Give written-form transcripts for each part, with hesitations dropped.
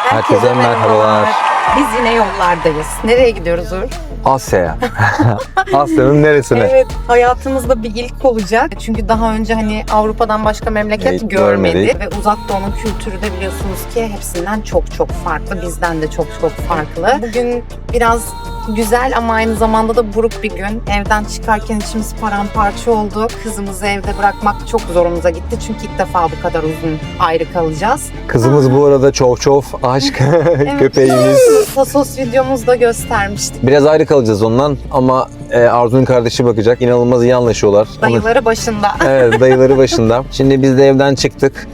Herkese merhabalar. Biz yine yollardayız. Nereye gidiyoruz Uğur? Asya'ya. Asya'nın neresine? Evet, hayatımızda bir ilk olacak. Çünkü daha önce hani Avrupa'dan başka memleket Evet, görmedik. görmedik. Ve Uzak Doğu'nun kültürü de biliyorsunuz ki hepsinden çok çok farklı. Bizden de çok çok farklı. Bugün biraz güzel ama aynı zamanda da buruk bir gün. Evden çıkarken içimiz paramparça oldu. Kızımızı evde bırakmak çok zorumuza gitti. Çünkü ilk defa bu kadar uzun ayrı kalacağız. Kızımız bu arada çok aşk köpeğimiz. Tasos videomuzda göstermiştik. Biraz ayrı kalacağız ondan ama Arzu'nun kardeşi bakacak. İnanılmaz iyi anlaşıyorlar. Dayıları başında. Evet, dayıları başında. Şimdi biz de evden çıktık.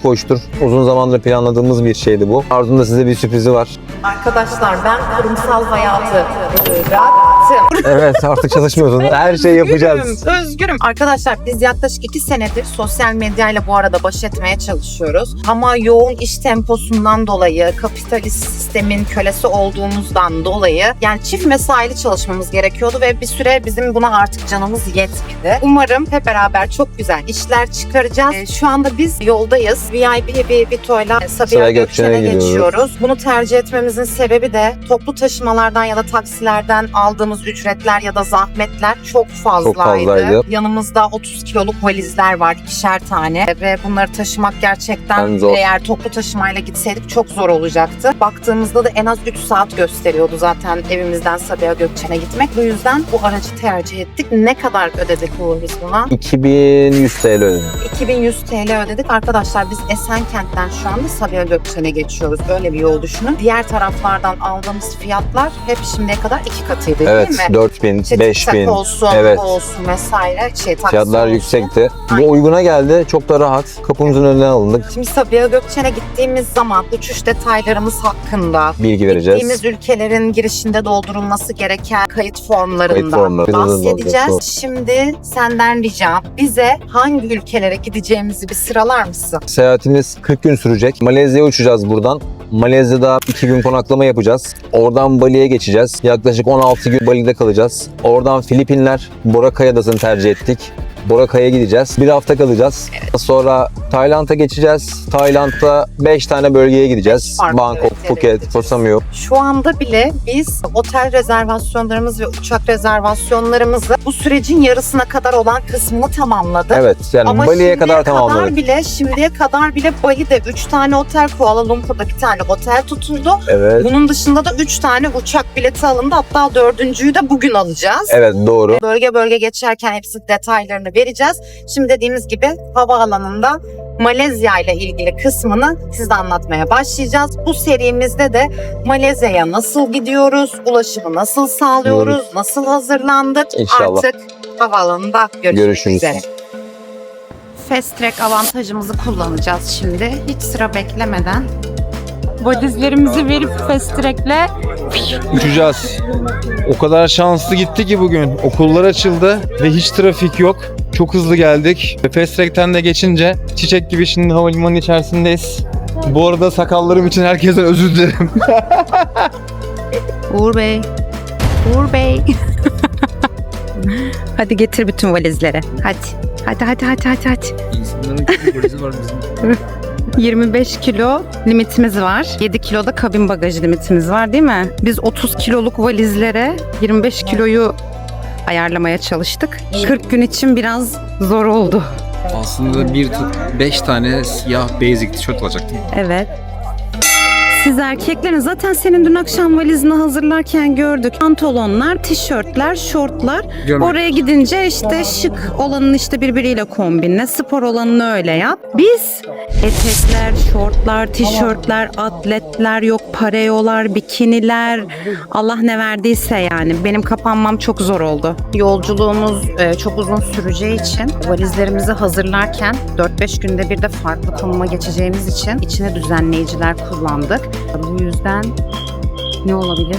Koştur. Uzun zamandır planladığımız bir şeydi bu. Arzu'nun da size bir sürprizi var. Arkadaşlar ben kurumsal hayatı bıraktım. Evet, artık çalışmıyorsun. Her şeyi yapacağız. Özgürüm. Arkadaşlar biz yaklaşık 2 senedir sosyal medyayla bu arada baş etmeye çalışıyoruz. Ama yoğun iş temposundan dolayı, kapitalist sistemin kölesi olduğumuzdan dolayı yani çift mesaili çalışmamız gerekiyordu ve bir süre bizim buna artık canımız yetmedi. Umarım hep beraber çok güzel işler çıkaracağız. Şu anda biz yoldayız. VIP bir Vito'yla Sabiha Gökçen'e geçiyoruz. Bunu tercih etmemizin sebebi de toplu taşımalardan ya da taksilerden aldığımız ücretler ya da zahmetler çok fazlaydı. Yanımızda 30 kiloluk valizler var, 2'şer tane ve bunları taşımak gerçekten eğer toplu taşımayla gitseydik çok zor olacaktı. Baktığımızda da en az 3 saat gösteriyordu zaten evimizden Sabiha Gökçen'e gitmek. Bu yüzden bu aracı tercih ettik. Ne kadar ödedik Uğur biz buna? 2100 TL ödedim. 2100 TL ödedik. Arkadaşlar biz Esenkent'ten şu anda Sabiha Gökçen'e geçiyoruz. Böyle bir yol düşünün. Diğer taraflardan aldığımız fiyatlar hep şimdiye kadar 2 katıydı Evet, değil mi? 4000, İşte 5000. olsun, Evet. olsun vesaire. Fiyatlar olsun. yüksekti. Aynen. Bu uyguna geldi. Çok da rahat. Kapımızın önüne alındık. Şimdi Sabiha Gökçen'e gittiğimiz zaman uçuş detaylarımız hakkında Bilgi vereceğiz. gittiğimiz ülkelerin girişinde doldurulması gereken kayıt formlarından formları. bahsedeceğiz. Doğru. Şimdi senden ricam bize hangi ülkelere gideceğimizi bir sıralar mısın? Seyahatimiz 40 gün sürecek. Malezya'ya uçacağız buradan. Malezya'da 2 gün konaklama yapacağız. Oradan Bali'ye geçeceğiz. Yaklaşık 16 gün Bali'de kalacağız. Oradan Filipinler, Boracay Adası'nı tercih ettik. Boracay'a gideceğiz. 1 hafta kalacağız. Sonra Tayland'a geçeceğiz. Tayland'da 5 tane bölgeye gideceğiz. Farklı Bangkok, ülkelere Phuket, gideceğiz. Koh Samui. Şu anda bile biz otel rezervasyonlarımız ve uçak rezervasyonlarımızı bu sürecin yarısına kadar olan kısmını tamamladık. Evet, yani Ama Bali'ye kadar tamamladık. şimdiye kadar bile Bali'de 3 tane otel, Kuala Lumpur'da 1 tane otel tutuldu. Evet. Bunun dışında da 3 tane uçak bileti alındı. Hatta 4.'ü de bugün alacağız. Evet, doğru. Bölge bölge geçerken hepsi detaylarını vereceğiz. Şimdi dediğimiz gibi havaalanında Malezya ile ilgili kısmını size anlatmaya başlayacağız. Bu serimizde de Malezya'ya nasıl gidiyoruz, ulaşımı nasıl sağlıyoruz, nasıl hazırlandık İnşallah. artık havaalanında Görüşürüz. üzere. Fast Track avantajımızı kullanacağız şimdi. Hiç sıra beklemeden. Valizlerimizi verip Fast Track'le Uçacağız. O kadar şanslı gitti ki bugün. Okullar açıldı ve hiç trafik yok. Çok hızlı geldik. Fast Track'ten de geçince çiçek gibi şimdi havalimanı içerisindeyiz. Bu arada sakallarım için herkesten özür dilerim. Uğur Bey. Uğur Bey. Hadi getir bütün valizleri. Hadi. Hadi. İnsanların valizi var bizim. 25 kilo limitimiz var. 7 kilo da kabin bagajı limitimiz var değil mi? Biz 30 kiloluk valizlere 25 kiloyu ayarlamaya çalıştık. 40 gün için biraz zor oldu. Aslında 5 tane siyah basic tişört alacaktım. Evet. Siz erkeklerin zaten senin dün akşam valizini hazırlarken gördük. Pantolonlar, tişörtler, şortlar. Gömlek. Oraya gidince işte şık olanını işte birbiriyle kombinle, spor olanını öyle yap. Biz etekler, şortlar, tişörtler, atletler, yok pareolar, bikiniler, Allah ne verdiyse yani. Benim kapanmam çok zor oldu. Yolculuğumuz çok uzun süreceği için valizlerimizi hazırlarken 4-5 günde bir de farklı konuma geçeceğimiz için içine düzenleyiciler kullandık. Bu yüzden ne olabilir?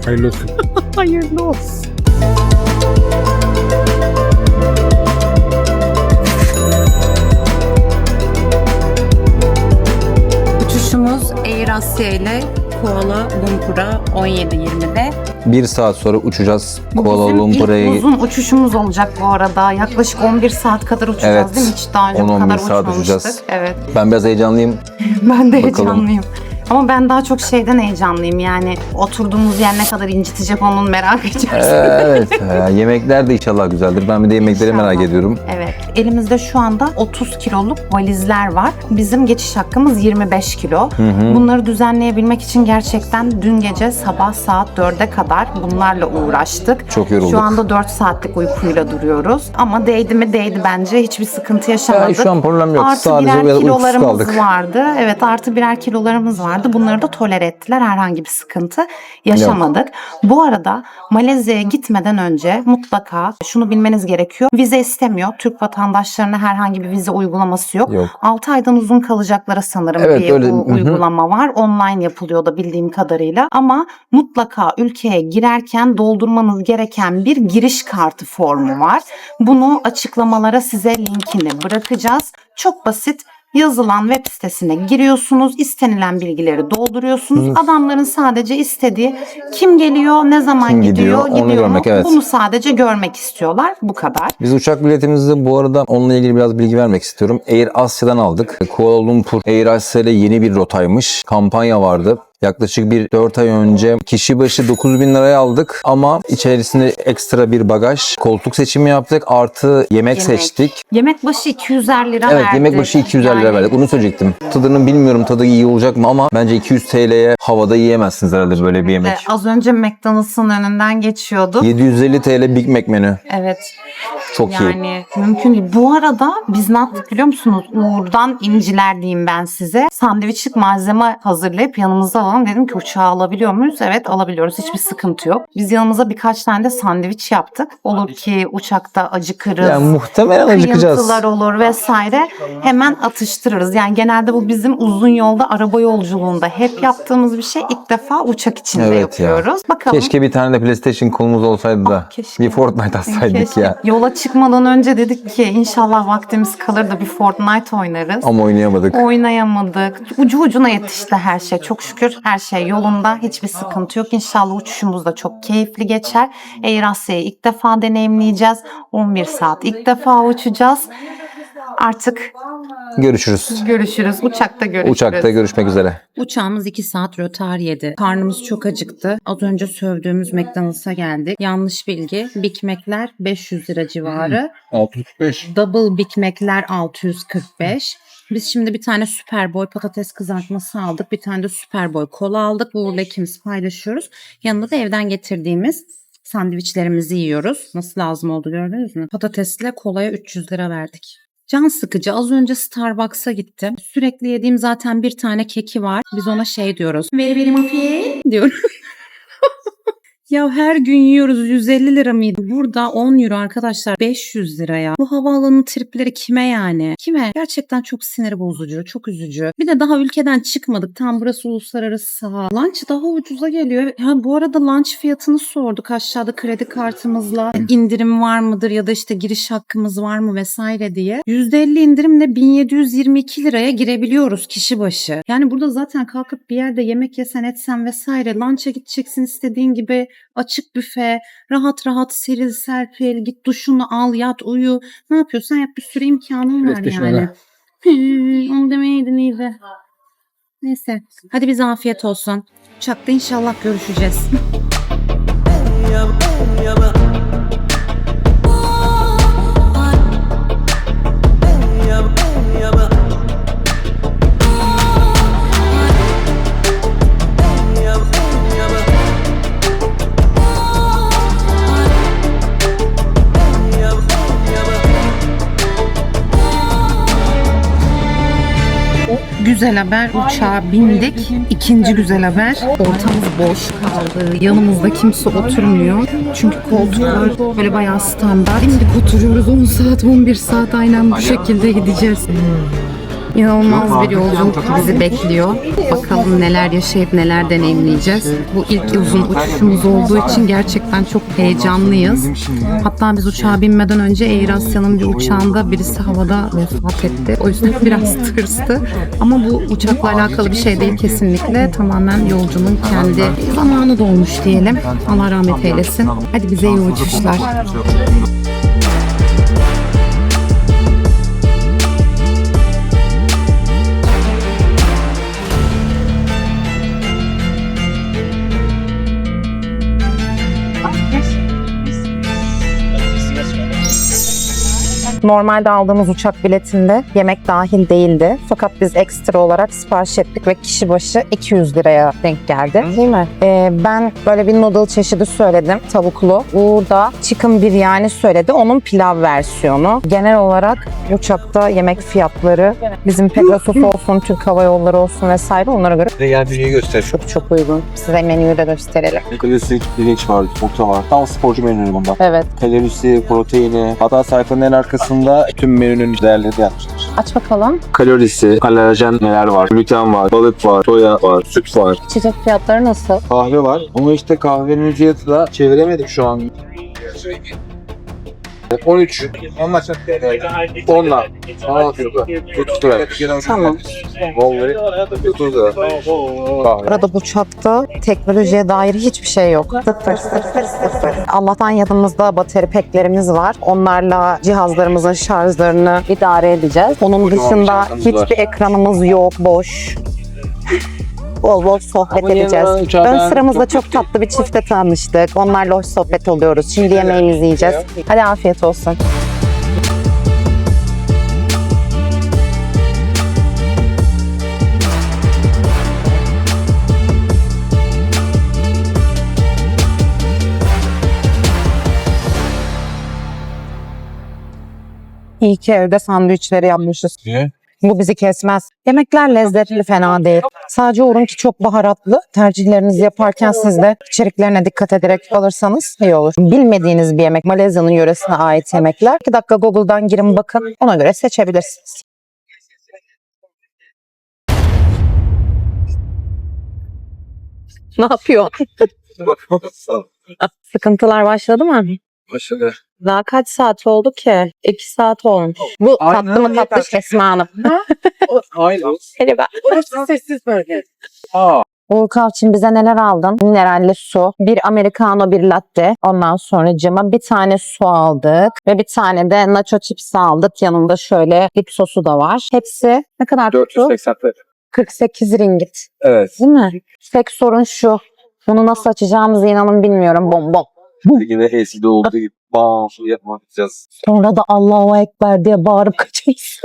Hayırlı olsun. Hayırlı olsun. Uçuşumuz Air Asya ile Kuala Lumpur'a 17.20'de. 1 saat sonra uçacağız Bu Kuala bizim Lumpur'a. ilk uzun uçuşumuz olacak bu arada. Yaklaşık 11 saat kadar uçacağız Evet, değil mi? Hiç daha önce bu 10-11 kadar saat uçmamıştık. uçacağız. Evet. Ben biraz heyecanlıyım. Ben de Bakalım. heyecanlıyım. Ama ben daha çok şeyden heyecanlıyım yani oturduğumuz yer ne kadar incitecek onun merak içerisinde. Evet. Yemekler de inşallah güzeldir. Ben bir de yemekleri İnşallah. merak ediyorum. Evet. Elimizde şu anda 30 kiloluk valizler var. Bizim geçiş hakkımız 25 kilo. Bunları düzenleyebilmek için gerçekten dün gece sabah saat 4'e kadar bunlarla uğraştık. Çok yorulduk. Şu anda 4 saatlik uykuyla duruyoruz. Ama değdi mi değdi bence. Hiçbir sıkıntı yaşamadık. Şu an problem yok. Artı Sadece birer biraz uykusuz kilolarımız kaldık. vardı. Evet, artı birer kilolarımız vardı. Bunları da tolere ettiler. Herhangi bir sıkıntı yaşamadık. Bu arada Malezya'ya gitmeden önce mutlaka şunu bilmeniz gerekiyor. Vize istemiyor. Türk vatandaşlarına herhangi bir vize uygulaması yok. 6 aydan uzun kalacaklara sanırım Evet, bir öyle. uygulama var. Online yapılıyor da bildiğim kadarıyla. Ama mutlaka ülkeye girerken doldurmanız gereken bir giriş kartı formu var. Bunu açıklamalara size linkini bırakacağız. Çok basit. Yazılan web sitesine giriyorsunuz, istenilen bilgileri dolduruyorsunuz. Adamların sadece istediği kim geliyor, ne zaman Kim gidiyor, gidiyor, onu görmek, evet. Bunu sadece görmek istiyorlar. Bu kadar. Biz uçak biletimizi bu arada onunla ilgili biraz bilgi vermek istiyorum. Air Asya'dan aldık. Kuala Lumpur Air Asya ile yeni bir rotaymış. Kampanya vardı. Yaklaşık 4 ay önce kişi başı 9.000 liraya aldık ama içerisinde ekstra bir bagaj, koltuk seçimi yaptık, artı yemek seçtik. Yemek başı 250 lira Evet, verdik. yemek başı 250 lira verdik. Onu söyleyecektim. Tadını bilmiyorum, tadı iyi olacak mı ama bence 200 TL'ye havada yiyemezsiniz herhalde böyle bir yemek. Az önce McDonald's'ın önünden geçiyorduk. 750 TL Big Mac menü. Evet. Çok iyi. Yani mümkün değil. Bu arada biz ne yaptık biliyor musunuz? Uğur'dan inciler diyeyim ben size. Sandviçlik malzeme hazırlayıp yanımıza alalım. Dedim ki uçağa alabiliyor muyuz? Evet, alabiliyoruz. Hiçbir sıkıntı yok. Biz yanımıza birkaç tane de sandviç yaptık. Olur ki uçakta acıkırız. Yani muhtemelen acıkacağız. Kıyıntılar olur vesaire. Hemen atıştırırız. Yani genelde bu bizim uzun yolda araba yolculuğunda hep yaptığımız bir şey. İlk defa uçak içinde Evet ya. yapıyoruz. Bakalım. Keşke bir tane de PlayStation kolumuz olsaydı da keşke. bir Fortnite atsaydık Keşke. ya. Yola çıkmadan önce dedik ki inşallah vaktimiz kalır da bir Fortnite oynarız. Ama oynayamadık. Oynayamadık. Ucu ucuna yetişti her şey. Çok şükür her şey yolunda. Hiçbir sıkıntı yok. İnşallah uçuşumuz da çok keyifli geçer. Air Asya'yı ilk defa deneyimleyeceğiz. 11 saat ilk defa uçacağız. Artık görüşürüz. Uçakta görüşürüz. Uçakta görüşmek üzere. Uçağımız 2 saat rötar yedi. Karnımız çok acıktı. Az önce sövdüğümüz McDonald's'a geldik. Yanlış bilgi. Big Mac'ler 500 lira civarı. 645. Double Big Mac'ler 645. Biz şimdi bir tane Superboy patates kızartması aldık. Bir tane de Superboy kola aldık. Uğur'la ikimiz paylaşıyoruz. Yanında da evden getirdiğimiz sandviçlerimizi yiyoruz. Nasıl lazım oldu gördünüz mü? Patatesle kolaya 300 lira verdik. Can sıkıcı. Az önce Starbucks'a gittim. Sürekli yediğim zaten bir tane keki var. Biz ona şey diyoruz. Very muffin diyorum. Ya her gün yiyoruz, 150 lira mıydı? Burada 10 euro arkadaşlar, 500 liraya. Bu havaalanı tripleri kime yani? Kime? Gerçekten çok sinir bozucu, çok üzücü. Bir de daha ülkeden çıkmadık. Tam burası uluslararası saha. Lunch daha ucuza geliyor. Ha, bu arada lunch fiyatını sorduk aşağıda kredi kartımızla. İndirim var mıdır ya da işte giriş hakkımız var mı vesaire diye. %50 indirimle 1722 liraya girebiliyoruz kişi başı. Yani burada zaten kalkıp bir yerde yemek yesen etsen vesaire, lunch'a gideceksin istediğin gibi. Açık büfe, rahat rahat seril serpil, git duşunu al, yat, uyu. Ne yapıyorsan yap, bir sürü imkanın var yani. Onu demeyeydin iyiydi. Neyse, hadi bize afiyet olsun. Uçakta inşallah görüşeceğiz. Güzel haber, uçağa bindik. İkinci güzel haber, ortamız boş kaldı. Yanımızda kimse oturmuyor. Çünkü koltuklar böyle bayağı standart. Şimdi oturuyoruz 10 saat, 11 saat aynen bu şekilde gideceğiz. İnanılmaz bir yolculuk bizi bekliyor. Bakalım neler yaşayıp neler deneyimleyeceğiz. Bu ilk uzun uçuşumuz olduğu için gerçekten çok heyecanlıyız. Hatta biz uçağa binmeden önce Air Asya'nın bir uçağında birisi havada vefat etti. O yüzden biraz tırstı. Ama bu uçakla alakalı bir şey değil kesinlikle. Tamamen yolcunun kendi zamanı dolmuş diyelim. Allah rahmet eylesin. Hadi bize iyi uçuşlar. Normalde aldığımız uçak biletinde yemek dahil değildi. Fakat biz ekstra olarak sipariş ettik ve kişi başı 200 liraya denk geldi. Değil mi? Ben böyle bir noodle çeşidi söyledim. Tavuklu. Uğur da chicken biryani söyledi. Onun pilav versiyonu. Genel olarak uçakta yemek fiyatları bizim Pegasus olsun, Türk Hava Yolları olsun vesaire onlara göre Size gel menüyü göster. çok uygun. Size menüyü de gösterelim. Klasik pirinç var, yumurta var. Tam sporcu menü bunda. Evet. Kalorisi, proteini. Hatta sayfanın en arkasında tüm menünün değerleri de yapmışlar. Aç bakalım. Kalorisi, kolajen neler var, gluten var, balık var, soya var, süt var. İçecek fiyatları nasıl? Kahve var. Ama işte kahvenin fiyatı da çeviremedik şu an. 13. Anlaştık. 10'la. Aa fiyatı. 30 lira. Tamam. Vallahi 30 lira. Kahve. Arada bu uçakta teknolojiye dair hiçbir şey yok. Sıfır, sıfır, sıfır. Allah'tan yanımızda bateri peklerimiz var. Onlarla cihazlarımızın şarjlarını idare edeceğiz. Onun dışında hiçbir ekranımız yok, boş. Bol bol sohbet edeceğiz. Ön sıramızda çok tatlı bir çiftle tanıştık. Onlarla hoş sohbet oluyoruz. Şimdi yemeğimizi yiyeceğiz. Hadi afiyet olsun. İyi ki evde sandviçleri yapmışız. Niye? Bu bizi kesmez. Yemekler lezzetli, fena değil. Sadece Uğur'unki çok baharatlı. Tercihlerinizi yaparken siz de içeriklerine dikkat ederek alırsanız iyi olur. Bilmediğiniz bir yemek, Malezya'nın yöresine ait yemekler. 2 dakika Google'dan girin bakın. Ona göre seçebilirsiniz. Ne yapıyor? Sıkıntılar başladı mı? Başladı. Daha kaç saat oldu ki? 2 saat olmuş. Bu tatlı mı tatlı Esma Hanım? Aynen. Merhaba. Orası sessiz bölge. Uğur Kavçin bize neler aldın? Mineralli su, bir americano, bir latte. Ondan sonra cama bir tane su aldık. Ve bir tane de nacho chips aldık. Yanında şöyle dip sosu da var. Hepsi ne kadar tuttu? 480 TL. 48 ringgit. Evet. Değil mi? Tek sorun şu. Bunu nasıl açacağımızı inanın bilmiyorum. Bom bom. Yine eskide olduğu gibi bam yapmayacağız. Sonra da Allahu Ekber diye bağırıp kaçarız.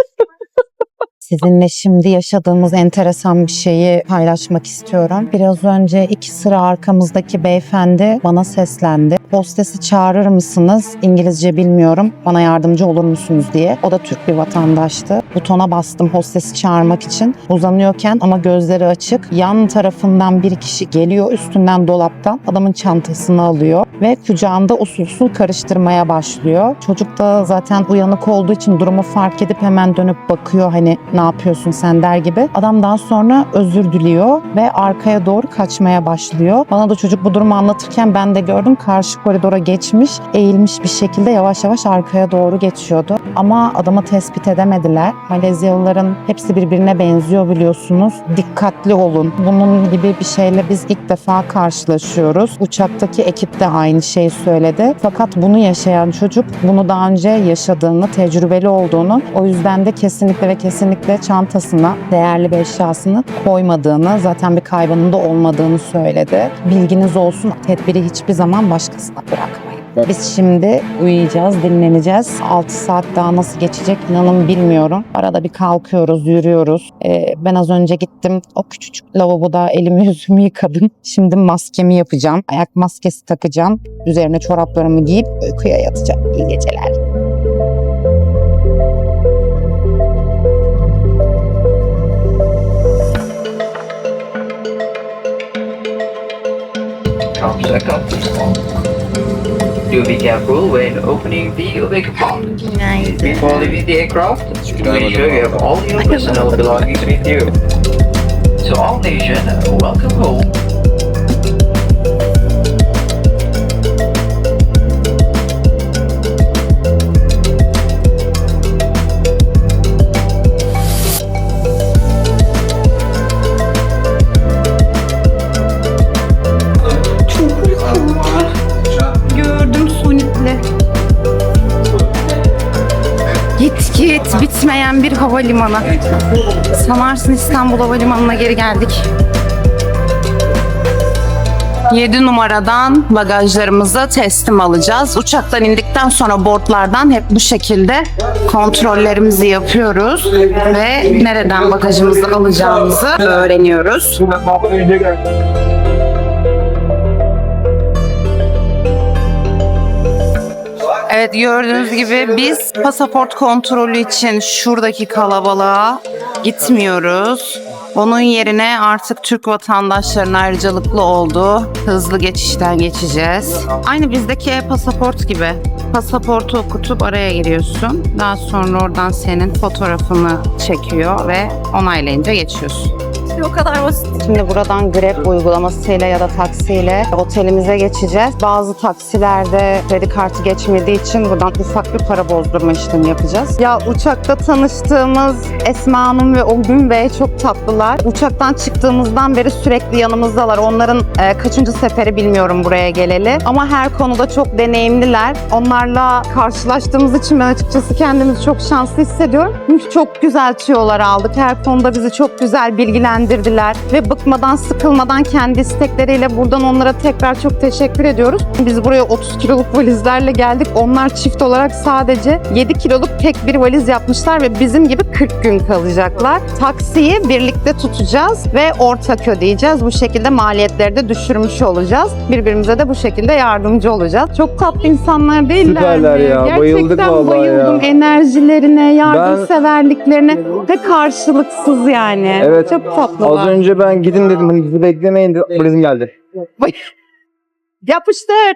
Sizinle şimdi yaşadığımız enteresan bir şeyi paylaşmak istiyorum. Biraz önce 2 sıra arkamızdaki beyefendi bana seslendi. Hostesi çağırır mısınız? İngilizce bilmiyorum. Bana yardımcı olur musunuz diye. O da Türk bir vatandaştı. Butona bastım hostesi çağırmak için. Uzanıyorken ama gözleri açık. Yan tarafından bir kişi geliyor üstünden dolaptan. Adamın çantasını alıyor ve kucağında usul usul karıştırmaya başlıyor. Çocuk da zaten uyanık olduğu için durumu fark edip hemen dönüp bakıyor. Hani ne yapıyorsun sen der gibi. Adam daha sonra özür diliyor ve arkaya doğru kaçmaya başlıyor. Bana da çocuk bu durumu anlatırken ben de gördüm. Karşı koridora geçmiş, eğilmiş bir şekilde yavaş yavaş arkaya doğru geçiyordu. Ama adamı tespit edemediler. Malezyalıların hepsi birbirine benziyor biliyorsunuz. Dikkatli olun. Bunun gibi bir şeyle biz ilk defa karşılaşıyoruz. Uçaktaki ekip de aynı şeyi söyledi. Fakat bunu yaşayan çocuk bunu daha önce yaşadığını, tecrübeli olduğunu, o yüzden de kesinlikle ve kesinlikle çantasına değerli bir eşyasını koymadığını, zaten bir kaybının da olmadığını söyledi. Bilginiz olsun, tedbiri hiçbir zaman başkasına bırakmayın. Biz şimdi uyuyacağız, dinleneceğiz. 6 saat daha nasıl geçecek inanın bilmiyorum. Arada bir kalkıyoruz, yürüyoruz. Ben az önce gittim o küçücük lavaboda elimi yüzümü yıkadım. Şimdi maskemi yapacağım. Ayak maskesi takacağım. Üzerine çoraplarımı giyip uykuya yatacağım. İyi geceler. Do be careful when opening the bag compartment. Before leaving the aircraft, make sure you have all your personal belongings with you. To all nations, welcome home. Gördüm Sonic'le. Git bitmeyen bir havalimanı. Sanarsın İstanbul Havalimanı'na geri geldik. 7 numaradan bagajlarımızı teslim alacağız. Uçaktan indikten sonra boardlardan hep bu şekilde kontrollerimizi yapıyoruz ve nereden bagajımızı alacağımızı öğreniyoruz. Evet, gördüğünüz gibi biz pasaport kontrolü için şuradaki kalabalığa gitmiyoruz. Onun yerine artık Türk vatandaşlarının ayrıcalıklı olduğu hızlı geçişten geçeceğiz. Aynı bizdeki pasaport gibi. Pasaportu okutup araya giriyorsun. Daha sonra oradan senin fotoğrafını çekiyor ve onaylayınca geçiyorsun. O kadar basit. Şimdi buradan Grab uygulamasıyla ya da taksiyle otelimize geçeceğiz. Bazı taksilerde kredi kartı geçmediği için buradan ufak bir para bozdurma işlemi yapacağız. Ya uçakta tanıştığımız Esma Hanım ve Ogün Bey çok tatlılar. Uçaktan çıktığımızdan beri sürekli yanımızdalar. Onların kaçıncı seferi bilmiyorum buraya geleli. Ama her konuda çok deneyimliler. Onlarla karşılaştığımız için ben açıkçası kendimizi çok şanslı hissediyorum. Çok güzel tüyolar aldık. Her konuda bizi çok güzel bilgilendirdiler ve bıkmadan, sıkılmadan kendi istekleriyle buradan onlara tekrar çok teşekkür ediyoruz. Biz buraya 30 kiloluk valizlerle geldik. Onlar çift olarak sadece 7 kiloluk tek bir valiz yapmışlar ve bizim gibi 40 gün kalacaklar. Taksiyi birlikte tutacağız ve ortak ödeyeceğiz. Bu şekilde maliyetleri de düşürmüş olacağız. Birbirimize de bu şekilde yardımcı olacağız. Çok tatlı insanlar değiller mi? Süperler ya. Gerçekten Bayıldık vallahi bayıldım ya. enerjilerine, yardımseverliklerine ve karşılıksız yani. Evet. Çok tatlılar. Az önce ben gidin dedim. Hani bizi beklemeyin dedi. Valizim geldi. Yapıştır.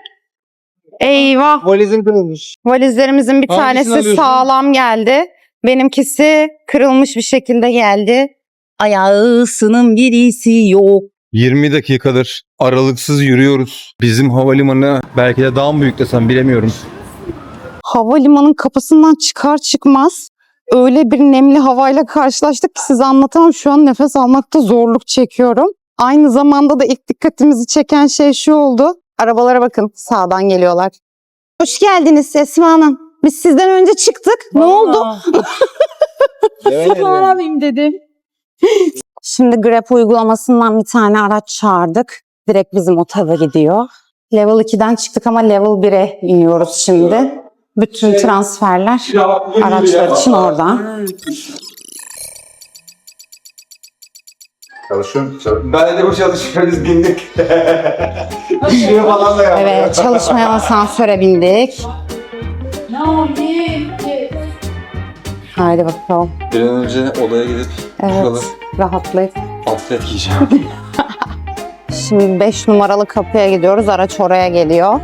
Eyvah. Valizim kırılmış. Valizlerimizin bir Hangisini tanesi alıyorsun? sağlam geldi. Benimkisi kırılmış bir şekilde geldi. Ayağısının birisi yok. 20 dakikadır aralıksız yürüyoruz. Bizim havalimanı belki de daha mı büyük desem bilemiyorum. Havalimanın kapısından çıkar çıkmaz öyle bir nemli havayla karşılaştık ki size anlatamam. Şu an nefes almakta zorluk çekiyorum. Aynı zamanda da ilk dikkatimizi çeken şey şu oldu. Arabalara bakın, sağdan geliyorlar. Hoş geldiniz Esma Hanım. Biz sizden önce çıktık. Ne oldu? Alayım dedim. Şimdi Grab uygulamasından bir tane araç çağırdık. Direkt bizim otele gidiyor. Level 2'den çıktık ama Level 1'e iniyoruz şimdi. Bütün transferler araçlar için orada. Ben de bu çalışıyoruz bindik. Şuraya falan da yaptım. Evet, çalışmayan asansöre bindik. Haydi bakalım. Bir an önce odaya gidip Evet, rahatlayıp. atlet giyeceğim. Şimdi 5 numaralı kapıya gidiyoruz. Araç oraya geliyor.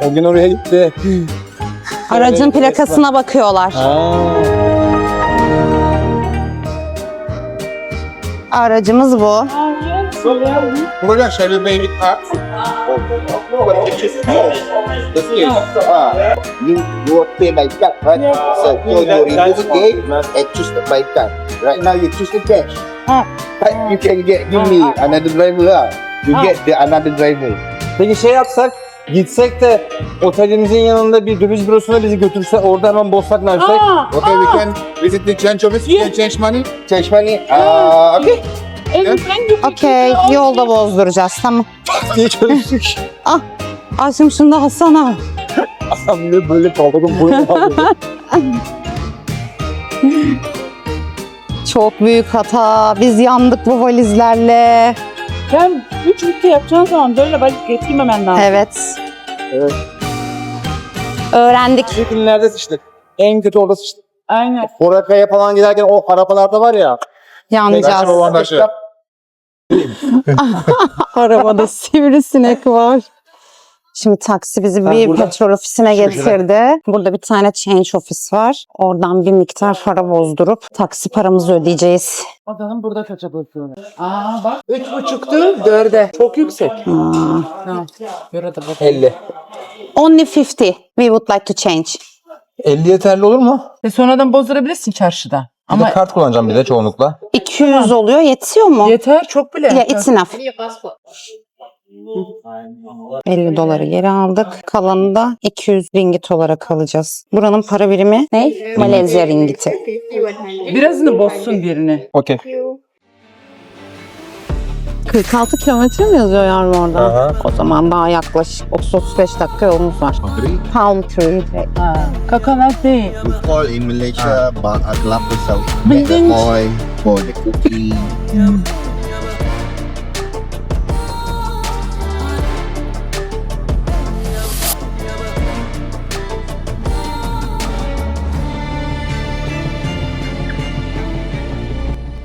O gün oraya gitti. Aracın plakasına bakıyorlar. Aracımız bu. Burada şöyle bir part. You pay by card, right? So you remove the gate and choose the by card. Right now you choose the cash. Right, you can give me another driver. You get the another driver. Peki şey yapsak, gitsek de otelimizin yanında bir döviz bürosuna bizi götürse orada hemen bozsak ne yapsak? Okay, we can visit the change office. You can change money. Change money. Okay. Okey, yolda bozduracağız. Tamam. diye çalıştık. Aşkım şunu da alsana. Adam bile böyle kaldırdım boyunu aldı. Çok büyük hata. Biz yandık bu valizlerle. Ben 3 ülke yapacağım zaman böyle balık getirmemen lazım. Evet. Evet. Öğrendik. Filmlerde sıçtık. En kötü orada sıçtık. Aynen. Borakaya falan giderken o arabalarda var ya. Yanacağız. Arabada sivrisinek var. Şimdi taksi bizi bir burada- petrol ofisine getirdi. Burada bir tane change ofis var. Oradan bir miktar para bozdurup taksi paramızı ödeyeceğiz. Adanın burada kaça basıyorlar? Aa bak. 3,5'tu 4'e. Çok yüksek. Tamam. Göre de bak. 50. Only 50. We would like to change. 50 yeterli olur mu? Sonradan bozdurabilirsin çarşıda. Ama Ama kart kullanacağım bir de çoğunlukla. 200 oluyor. Yetiyor mu? yeter çok bile. Yeah, it's enough. 50 doları geri aldık. Kalanı da 200 ringgit olarak alacağız. Buranın para birimi ne? Malezya ringgiti. Birazını bozsun birini. Okey. 46 kilometre mi yazıyor yani orada? O zaman daha yaklaşık 30-35 dakika yolumuz var. Palm tree. Coconut değil. We call in Malaysia kelapa sawit. Bidding. Oil for the cooking.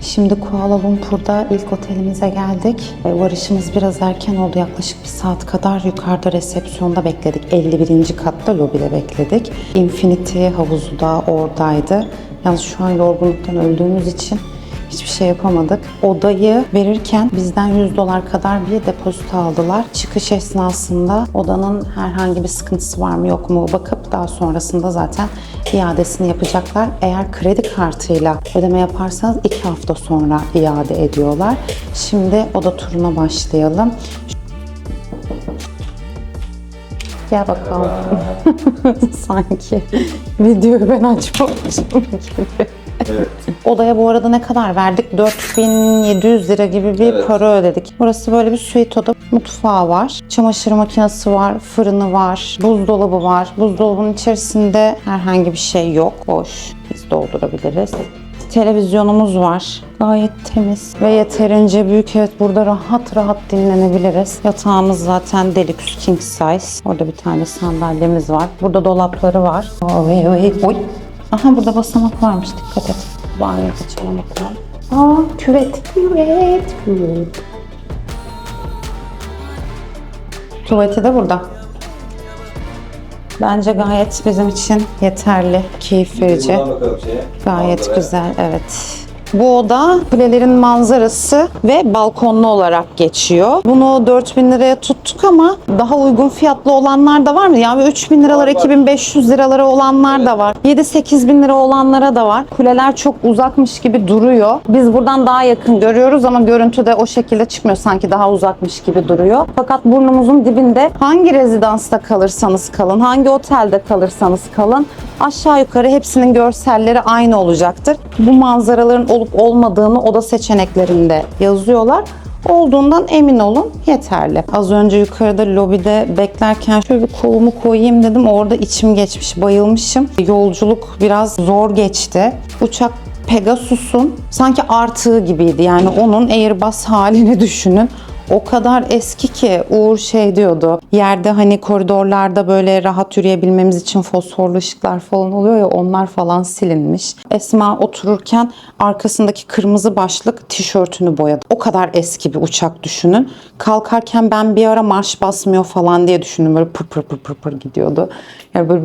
Şimdi Kuala Lumpur'da ilk otelimize geldik. Varışımız biraz erken oldu. Yaklaşık bir saat kadar yukarıda resepsiyonda bekledik. 51. katta lobide bekledik. Infinity havuzu da oradaydı. Yalnız şu an yorgunluktan öldüğümüz için hiçbir şey yapamadık. Odayı verirken bizden $100 kadar bir depozito aldılar. Çıkış esnasında odanın herhangi bir sıkıntısı var mı yok mu bakıp daha sonrasında zaten iadesini yapacaklar. Eğer kredi kartıyla ödeme yaparsanız 2 hafta sonra iade ediyorlar. Şimdi oda turuna başlayalım. Gel bakalım. Sanki videoyu ben açmamışım gibi. Evet. Odaya bu arada ne kadar verdik? 4.700 lira gibi bir para ödedik. Burası böyle bir suite oda. Mutfağı var. Çamaşır makinesi var. Fırını var. Buzdolabı var. Buzdolabının içerisinde herhangi bir şey yok. Boş. Biz doldurabiliriz. Televizyonumuz var. Gayet temiz ve yeterince büyük. Evet, burada rahat rahat dinlenebiliriz. Yatağımız zaten deluxe king size. Orada bir tane sandalyemiz var. Burada dolapları var. Oy oy oy. Aha, burada basamak varmış, dikkat et. Banyo açalım bakalım. Küvet. Tuvaleti de burada. Bence gayet bizim için yeterli, keyif verici. Gayet güzel, evet. Bu oda kulelerin manzarası ve balkonlu olarak geçiyor. Bunu 4.000 liraya tuttuk ama daha uygun fiyatlı olanlar da var mı? Yani 3.000 liralara, 2.500 liralara olanlar da var. 7-8 bin lira olanlara da var. Kuleler çok uzakmış gibi duruyor. Biz buradan daha yakın görüyoruz ama görüntüde o şekilde çıkmıyor. Sanki daha uzakmış gibi duruyor. Fakat burnumuzun dibinde hangi rezidansta kalırsanız kalın, hangi otelde kalırsanız kalın, aşağı yukarı hepsinin görselleri aynı olacaktır. Bu manzaraların olup olmadığını oda seçeneklerinde yazıyorlar. Olduğundan emin olun, yeterli. Az önce yukarıda lobide beklerken şöyle bir kolumu koyayım dedim. Orada içim geçmiş, bayılmışım. Yolculuk biraz zor geçti. Uçak Pegasus'un sanki artığı gibiydi. Yani onun Airbus halini düşünün. O kadar eski ki Uğur şey diyordu. Yerde hani koridorlarda böyle rahat yürüyebilmemiz için fosforlu ışıklar falan oluyor ya, onlar falan silinmiş. Esma otururken arkasındaki kırmızı başlık tişörtünü boyadı. O kadar eski bir uçak düşünün. Kalkarken ben bir ara marş basmıyor falan diye düşündüm. Böyle pır pır pır pır pır gidiyordu. Yani böyle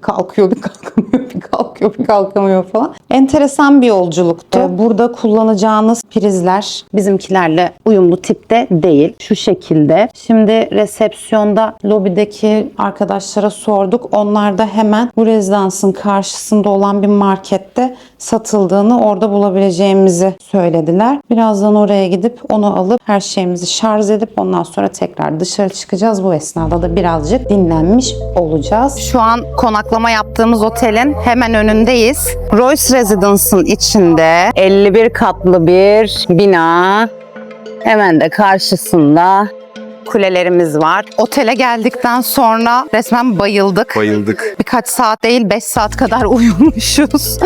kalkıyor bir kalkamıyor, bir kalkıyor bir kalkamıyor falan. Enteresan bir yolculuktu. Burada kullanacağınız prizler bizimkilerle uyumlu tipte değil. Şu şekilde. Şimdi resepsiyonda lobideki arkadaşlara sorduk. Onlar da hemen bu rezidansın karşısında olan bir markette satıldığını, orada bulabileceğimizi söylediler. Birazdan oraya gidip onu alıp her şeyimizi şarj edip ondan sonra tekrar dışarı çıkacağız. Bu esnada da birazcık dinlenmiş olacağız. Şu an konaklama yaptığımız otelin hemen önündeyiz. Royce Residence'ın içinde 51 katlı bir bina. Hemen de karşısında kulelerimiz var. Otele geldikten sonra resmen bayıldık. Birkaç saat değil 5 saat kadar uyumuşuz.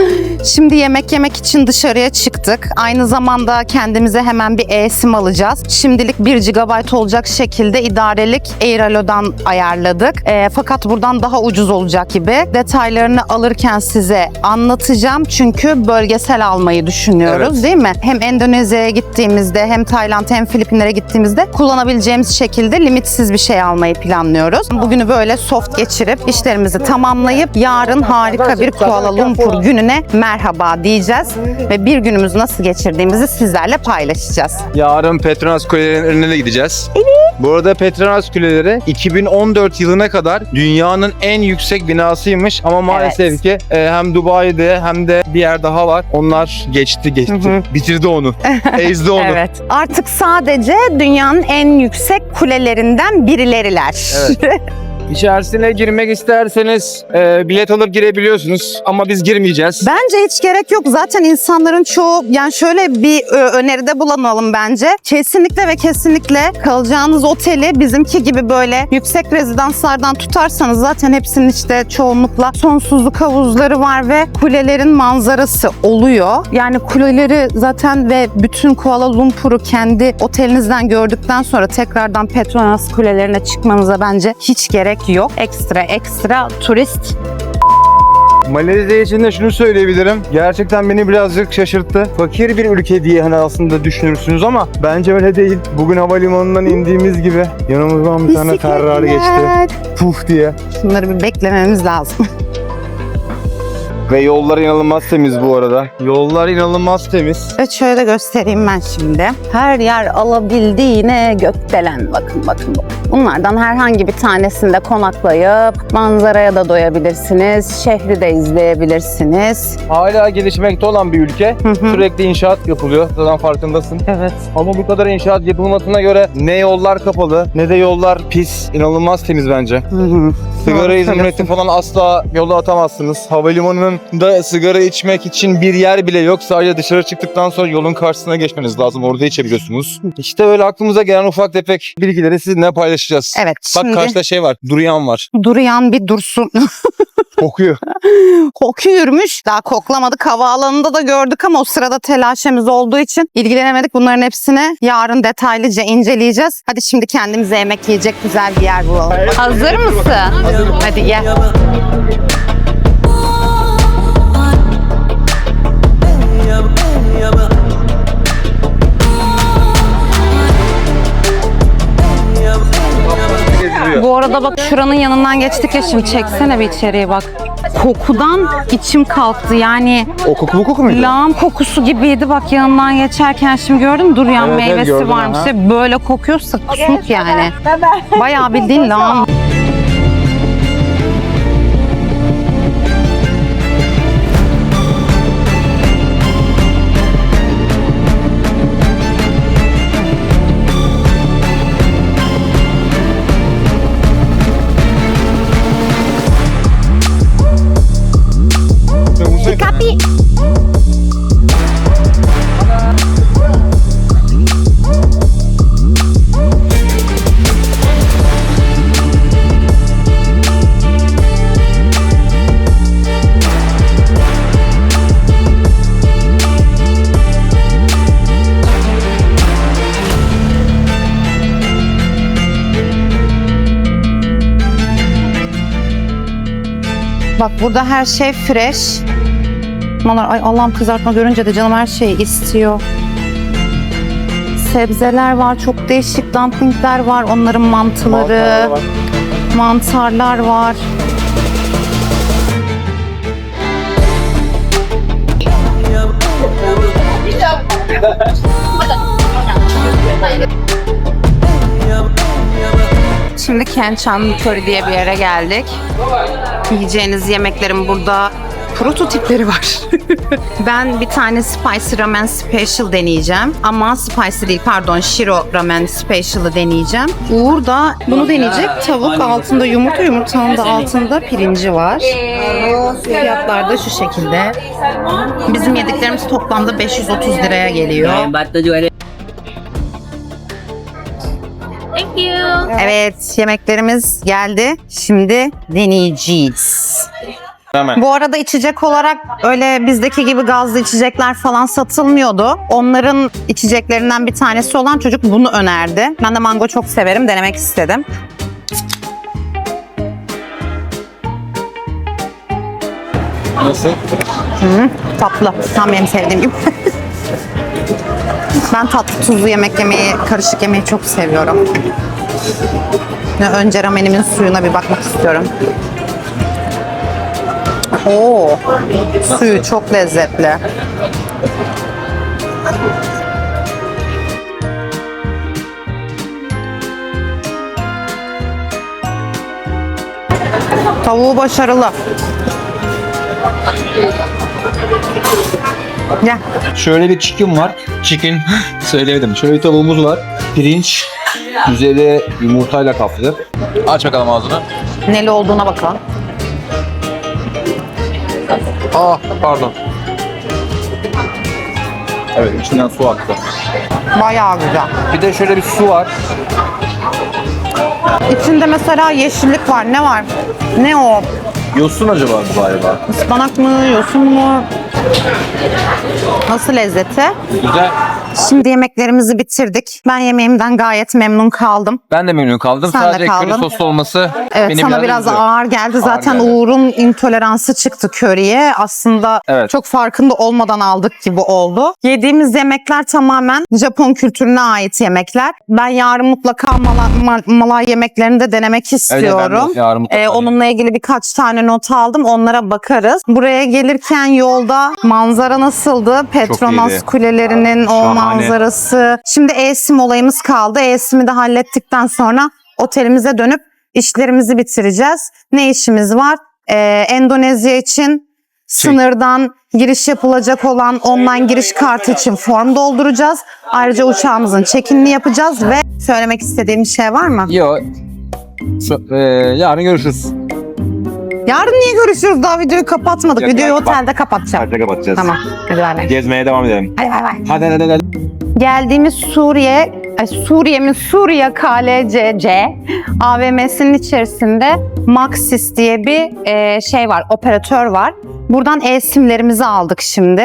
Şimdi yemek yemek için dışarıya çıktık. Aynı zamanda kendimize hemen bir eSIM alacağız. Şimdilik 1 GB olacak şekilde idarelik Airalo'dan ayarladık. Fakat buradan daha ucuz olacak gibi. Detaylarını alırken size anlatacağım. Çünkü bölgesel almayı düşünüyoruz, değil mi? Hem Endonezya'ya gittiğimizde, hem Tayland, hem Filipinlere gittiğimizde kullanabileceğimiz şekilde limitsiz bir şey almayı planlıyoruz. Bugünü böyle soft geçirip işlerimizi tamamlayıp yarın harika bir Kuala Lumpur gününe merhaba diyeceğiz ve bir günümüzü nasıl geçirdiğimizi sizlerle paylaşacağız. Yarın Petronas Kulelerinin önüne de gideceğiz. Evet. Bu arada Petronas Kuleleri 2014 yılına kadar dünyanın en yüksek binasıymış ama maalesef ki hem Dubai'de hem de bir yer daha var. Onlar geçti. Bitirdi onu. Ezdi onu. Evet. Artık sadece dünyanın en yüksek kulelerinden birileriler. Evet. İçerisine girmek isterseniz bilet alıp girebiliyorsunuz ama biz girmeyeceğiz. Bence hiç gerek yok. Zaten insanların çoğu yani şöyle bir öneride bulunalım bence. Kesinlikle ve kesinlikle kalacağınız oteli bizimki gibi böyle yüksek rezidanslardan tutarsanız zaten hepsinin işte çoğunlukla sonsuzluk havuzları var ve kulelerin manzarası oluyor. Yani kuleleri zaten ve bütün Kuala Lumpur'u kendi otelinizden gördükten sonra tekrardan Petronas kulelerine çıkmanıza bence hiç gerek yok. Ekstra turist. Malezya için de şunu söyleyebilirim. Gerçekten beni birazcık şaşırttı. Fakir bir ülke diye hani aslında düşünürsünüz ama bence öyle değil. Bugün havalimanından indiğimiz gibi yanımızdan bir tane Ferrari geçti. Puf diye. Şunları bir beklememiz lazım. Ve yollar inanılmaz temiz bu arada. Yollar inanılmaz temiz. Evet şöyle de göstereyim ben şimdi. Her yer alabildiğine gökdelen. Bakın. Bunlardan herhangi bir tanesinde konaklayıp manzaraya da doyabilirsiniz. Şehri de izleyebilirsiniz. Hala gelişmekte olan bir ülke. Sürekli inşaat yapılıyor. Zaten farkındasın. Evet. Ama bu kadar inşaat yapılmasına göre ne yollar kapalı ne de yollar pis. İnanılmaz temiz bence. Sigara izmariti falan asla yola atamazsınız. Havalimanında sigara içmek için bir yer bile yok. Sadece dışarı çıktıktan sonra yolun karşısına geçmeniz lazım. Orada içebiliyorsunuz. İşte öyle aklımıza gelen ufak tefek bilgileri sizinle paylaşacağız. Evet. Bak Şimdi karşıda şey var. Duruyan var. duruyan bir dursun. Kokuyor. Kokuyormuş. Daha koklamadık. Havaalanında da gördük ama o sırada telaşemiz olduğu için ilgilenemedik. Bunların hepsini yarın detaylıca inceleyeceğiz. Hadi şimdi kendimize yemek yiyecek güzel bir yer bulalım. Hazır mısın? Hazırım. Hadi gel. Bu arada bak şuranın yanından geçtik ya şimdi çeksene bir içeriye bak. Kokudan içim kalktı yani. O koku bu koku muydu? Lağım kokusu gibiydi bak yanından geçerken şimdi gördün mü? Durian Evet, meyvesi gördüm, varmış. aha. İşte böyle kokuyorsa kusmuk yani. Bayağı bildiğin lağım. Bak burada her şey fresh. Ay Allah'ım kızartma görünce de canım her şeyi istiyor. Sebzeler var, çok değişik dumplingler var, onların mantıları, mantarlar var. Şimdi Kenchan Curry diye bir yere geldik. Yiyeceğiniz yemeklerin burada prototipleri var. Ben bir tane Spicy Ramen Special deneyeceğim. Ama spicy değil pardon Shiro Ramen Special'ı deneyeceğim. Uğur da bunu deneyecek. Tavuk altında yumurta, yumurtanın da altında pirinci var. Fiyatlar da şu şekilde. Bizim yediklerimiz toplamda 530 liraya geliyor. Evet, yemeklerimiz geldi. Şimdi deneyeceğiz. Hemen. Bu arada içecek olarak öyle bizdeki gibi gazlı içecekler falan satılmıyordu. Onların içeceklerinden bir tanesi olan çocuk bunu önerdi. Ben de mango çok severim, denemek istedim. Nasıl? Tatlı, tam benim sevdiğim gibi. Ben tatlı tuzlu yemek yemeyi, karışık yemeyi çok seviyorum. Önce ramenimin suyuna bir bakmak istiyorum. Oo, suyu çok lezzetli. Tavuğu başarılı. Gel. Şöyle bir chicken var. Chicken söylemedim. Şöyle bir tavuğumuz var. Pirinç. Üzeri yumurtayla kaplı. Aç bakalım ağzını. Neli olduğuna bakalım. Ah pardon. Evet içinden su aktı. Bayağı güzel. Bir de şöyle bir su var. İçinde mesela yeşillik var. Ne var? Ne o? Yosun acaba galiba. Ispanak mı? Yosun mu? Nasıl lezzeti? Güzel. Şimdi yemeklerimizi bitirdik. Ben yemeğimden gayet memnun kaldım. Ben de memnun kaldım. Sen de Sadece kaldın. köri soslu olması Evet, beni sana biraz üzdü. ağır geldi. Zaten geldi. Uğur'un intoleransı çıktı köriye. Aslında Evet. çok farkında olmadan aldık gibi oldu. Yediğimiz yemekler tamamen Japon kültürüne ait yemekler. Ben yarın mutlaka Malay yemeklerini de denemek istiyorum. ben de yarın mutlaka Onunla ilgili birkaç tane not aldım. Onlara bakarız. Buraya gelirken yolda manzara nasıldı? Petronas iyiydi. kulelerinin o Şahane. manzarası. Şimdi e-sim olayımız kaldı. E-sim'i de hallettikten sonra otelimize dönüp işlerimizi bitireceğiz. Ne işimiz var? Endonezya için sınırdan giriş yapılacak olan online giriş kartı için form dolduracağız. Ayrıca uçağımızın check-in'ini yapacağız ve söylemek istediğim bir şey var mı? Yok. Yarın görüşürüz. Yarın niye görüşürüz? Daha videoyu kapatmadık. Yok, Videoyu bak. otelde kapatacağım. Hadi kapatacağız. Tamam. Hadi bay bay. Gezmeye devam edelim. Hadi bay bay. Hadi. Geldiğimiz Suriye KLCC AVM'sinin içerisinde Maxis diye bir şey var, operatör var. Buradan e-simlerimizi aldık şimdi.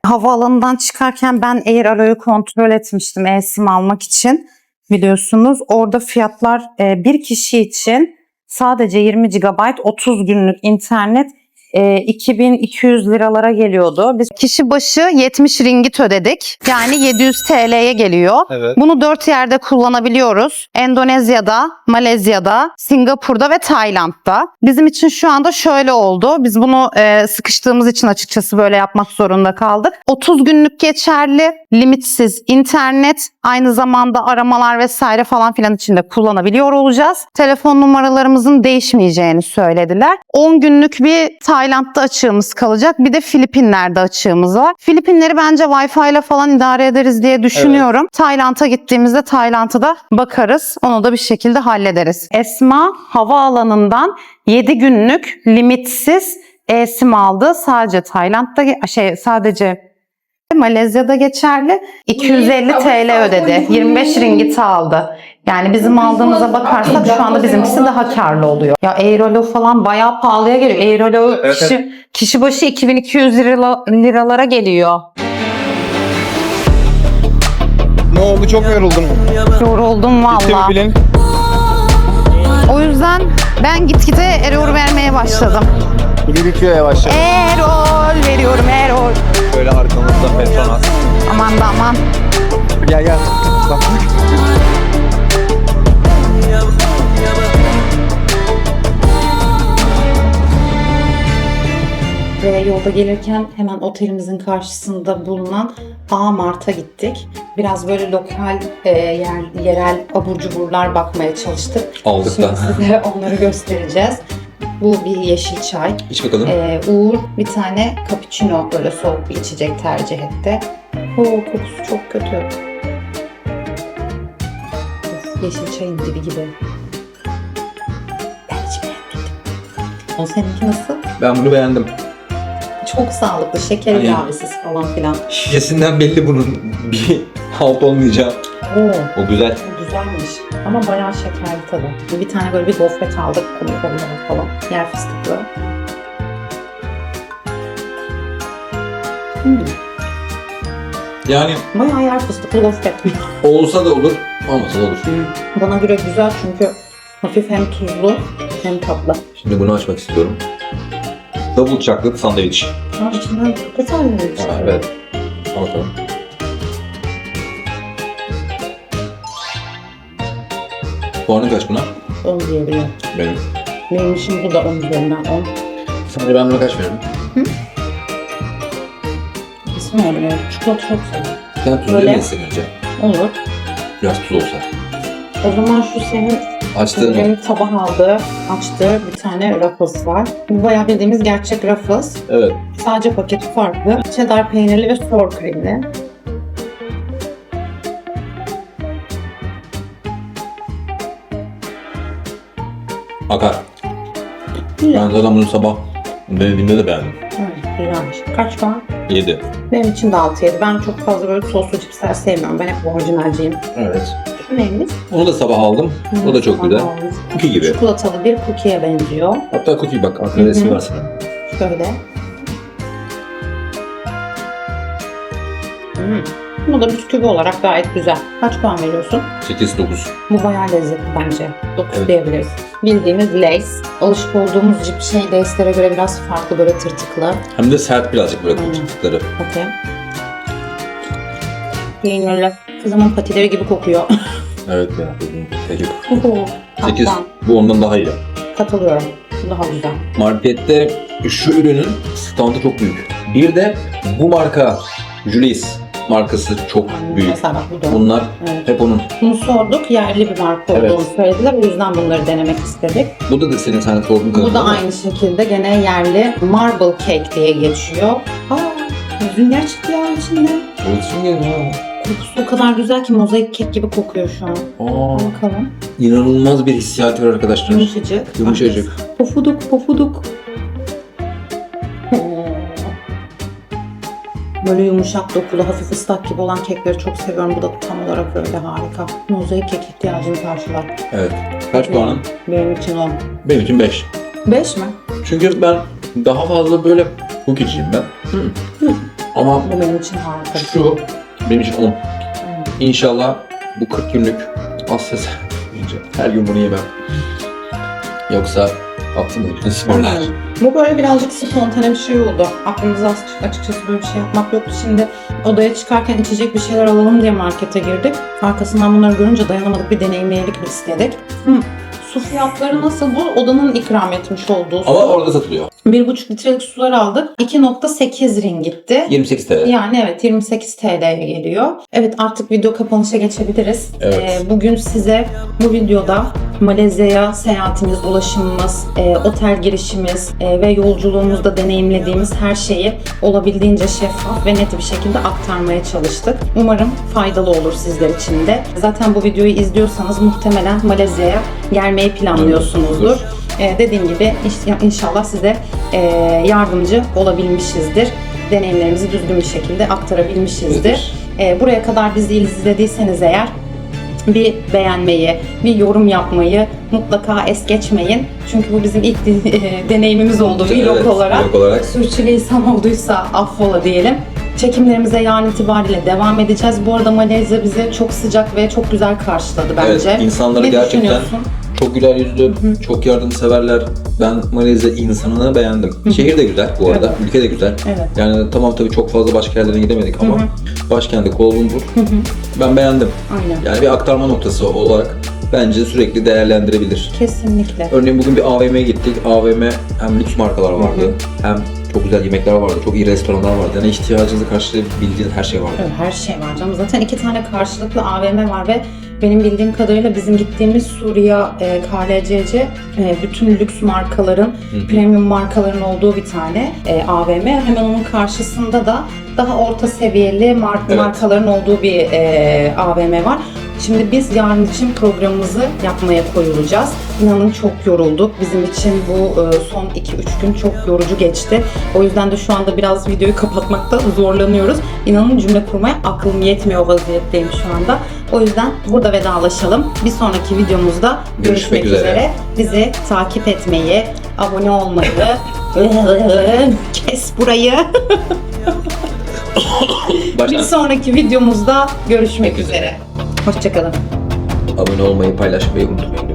Havaalanından çıkarken ben Air Alo'yu kontrol etmiştim e-sim almak için. Biliyorsunuz orada fiyatlar bir kişi için sadece 20 GB 30 günlük internet 2200 liralara geliyordu. Biz kişi başı 70 ringgit ödedik. Yani 700 TL'ye geliyor. Evet. Bunu 4 yerde kullanabiliyoruz. Endonezya'da, Malezya'da, Singapur'da ve Tayland'da. Bizim için şu anda şöyle oldu. Biz bunu sıkıştığımız için açıkçası böyle yapmak zorunda kaldık. 30 günlük geçerli, limitsiz internet, aynı zamanda aramalar vesaire falan filan için de kullanabiliyor olacağız. Telefon numaralarımızın değişmeyeceğini söylediler. 10 günlük bir Tayland'da açığımız kalacak. Bir de Filipinler'de açığımız var. Filipinleri bence Wi-Fi ile falan idare ederiz diye düşünüyorum. Evet. Tayland'a gittiğimizde Tayland'a da bakarız. Onu da bir şekilde hallederiz. Esma havaalanından 7 günlük limitsiz e-sim aldı. Sadece Tayland'da sadece Malezya'da geçerli. 250 TL ödedi. 25 ringgit aldı. Yani bizim aldığımıza bakarsak şu anda bizimkisi daha karlı oluyor. Ya Airolo falan bayağı pahalıya geliyor. Airolo kişi başı 2200 liralara geliyor. Ne oldu? Çok mu yoruldun? Yoruldum valla. Bilin. O yüzden ben gitgide error vermeye başladım. Biri bitiyor yavaş yavaş. Error veriyorum error. Böyle arkamızda Petronas. Aman da aman. Gel. Bak. Ve yolda gelirken hemen otelimizin karşısında bulunan A-Mart'a gittik. Biraz böyle lokal, yerel abur cuburlar bakmaya çalıştık. Aldık Şimdi da. size onları göstereceğiz. Bu bir yeşil çay. İç bakalım. Uğur bir tane cappuccino, böyle soğuk bir içecek tercih etti. Kokusu çok kötü. Of, yeşil çayın dibi gibi. Ben hiç beğenmedim. O seninki nasıl? Ben bunu beğendim. Çok sağlıklı, şeker Aynen. ilavesiz falan filan. Şişesinden belli bunun bir halt olmayacağı. Oo, O güzel. bu güzelmiş. Ama bayağı şekerli tadı. Bir tane böyle bir gofret aldık, kumru falan. Yer fıstıklı. Yani Bayağı yer fıstıklı gofret. olsa da olur, olmasa da olur. Bana göre güzel çünkü hafif hem tuzlu hem tatlı. Şimdi bunu açmak istiyorum. Double chocolate sandviç. İçinden çok güzel bir Evet. Al bakalım. Puanı kaç buna? 10 diyebilirim. Benim. Benim için bu da 10 üzerinden 10. Sadece ben buna kaç veririm? İsmi öyle. Çikolata çok seviyorum. Sen tuzlu Böyle. mu yesin önce? Olur. Biraz tuz olsa. O zaman şu senin Açtığın benim tabak aldığı, açtığı bir tane Ruffles var. Bu bayağı bildiğimiz gerçek Ruffles. Evet. Sadece paketi farklı. Cheddar peynirli ve sour creamli. Akar. Güzel. Ben zaten bunu sabah denediğimde de beğendim. Evet, güzelmiş. Kaç puan? 7. Benim için de 6-7. Ben çok fazla böyle soslu cipsler sevmiyorum. Ben hep orijinalciyim. Evet. Şu neyimiz? Onu da sabah aldım. O da çok güzel. Cookie gibi. Çikolatalı bir cookie'ye benziyor. Hatta cookie bak arkada resmi var sana. Şöyle. Bu da bisküvi olarak gayet güzel. Kaç puan veriyorsun? 8-9. Bu bayağı lezzetli bence. 9 Evet. diyebiliriz. Bildiğimiz Lay's. Alışık olduğumuz Lay's'lere göre biraz farklı, böyle tırtıklı. Hem de sert birazcık böyle Aynen. tırtıkları. Okey. Peynirli. Kızımın patileri gibi kokuyor. Evet ya. 8. Tam 8. puan. Bu ondan daha iyi. Katılıyorum. Bu daha güzel. Markette şu ürünün standı çok büyük. Bir de bu marka Julius markası çok büyük. Mesela bak bu da. Bunlar Evet. hep onun. Bunu sorduk. Yerli bir marka Evet. olduğunu söylediler. O yüzden bunları denemek istedik. Bu da senin sen sorduğun Bu da aynı şekilde gene yerli marble cake diye geçiyor. Sünger çıktı ya içinde. Olsun ya. Kokusu o kadar güzel ki mozaik kek gibi kokuyor şu an. Bakalım. İnanılmaz bir hissiyatı var arkadaşlar. Yumuşacık. Yumuşacık. Pofuduk pofuduk. Böyle yumuşak dokulu, hafif ıslak gibi olan kekleri çok seviyorum. Bu da tam olarak öyle, harika. Mozaik kek ihtiyacını karşılar. Evet. Kaç puanın? Benim için 10. Benim için 5. 5 mi? Çünkü ben daha fazla böyle cookie'ciyim ben. Ama Bu benim için harika. şu benim için 10. İnşallah bu 40 günlük Asya her gün bunu yemem. Yoksa aklımda bütün sporlar. Bu böyle birazcık spontane bir şey oldu. Aklımızda açıkçası böyle bir şey yapmak yoktu. Şimdi odaya çıkarken içecek bir şeyler alalım diye markete girdik. Arkasından bunları görünce dayanamadık, bir deneyimleyelim istedik. Su fiyatları nasıl? Bu odanın ikram etmiş olduğu su. Ama orada satılıyor. 1,5 litrelik sular aldık. 2,8 ringitti. 28 TL. Yani evet, 28 TL'ye geliyor. Evet, artık video kapanışa geçebiliriz. Evet. Bugün size bu videoda Malezya'ya seyahatimiz, ulaşımımız, otel girişimiz ve yolculuğumuzda deneyimlediğimiz her şeyi olabildiğince şeffaf ve net bir şekilde aktarmaya çalıştık. Umarım faydalı olur sizler için de. Zaten bu videoyu izliyorsanız muhtemelen Malezya'ya gelmeyi planlıyorsunuzdur. Dediğim gibi inşallah size yardımcı olabilmişizdir. Deneyimlerimizi düzgün bir şekilde aktarabilmişizdir. Buraya kadar bizi izlediyseniz eğer bir beğenmeyi, bir yorum yapmayı mutlaka es geçmeyin. Çünkü bu bizim ilk deneyimimiz oldu vlog olarak. Vlog olarak. Sürçülisan olduysa affola diyelim. Çekimlerimize yarın itibariyle devam edeceğiz. Bu arada Malezya bizi çok sıcak ve çok güzel karşıladı bence. Evet, insanları Ne gerçekten düşünüyorsun? çok güler yüzlü, çok yardımseverler. Ben Malezya insanını beğendim. Şehir de güzel bu arada, ülke de güzel. Evet. Yani tamam tabii çok fazla başka yerlere gidemedik ama başkenti Kuala Lumpur ben beğendim. Aynen. Yani bir aktarma noktası olarak bence sürekli değerlendirebilir. Kesinlikle. Örneğin bugün bir AVM'ye gittik. AVM hem lüks markalar vardı, hem çok güzel yemekler vardı, çok iyi restoranlar vardı. Yani ihtiyacınızı karşılayabildiğiniz her şey vardı. Evet, her şey var canım. Zaten 2 tane karşılıklı AVM var ve benim bildiğim kadarıyla bizim gittiğimiz Suriye KLCC bütün lüks markaların, premium markaların olduğu bir tane AVM. Hemen onun karşısında da daha orta seviyeli markaların olduğu bir AVM var. Şimdi biz yarın için programımızı yapmaya koyulacağız. İnanın çok yorulduk. Bizim için bu son 2-3 gün çok yorucu geçti. O yüzden de şu anda biraz videoyu kapatmakta zorlanıyoruz. İnanın cümle kurmaya aklım yetmiyor vaziyetteyim şu anda. O yüzden burada vedalaşalım. Bir sonraki videomuzda görüşmek üzere. Bizi takip etmeyi, abone olmayı, kes burayı. Bir sonraki videomuzda görüşmek üzere. Hoşçakalın. Abone olmayı, paylaşmayı unutmayın.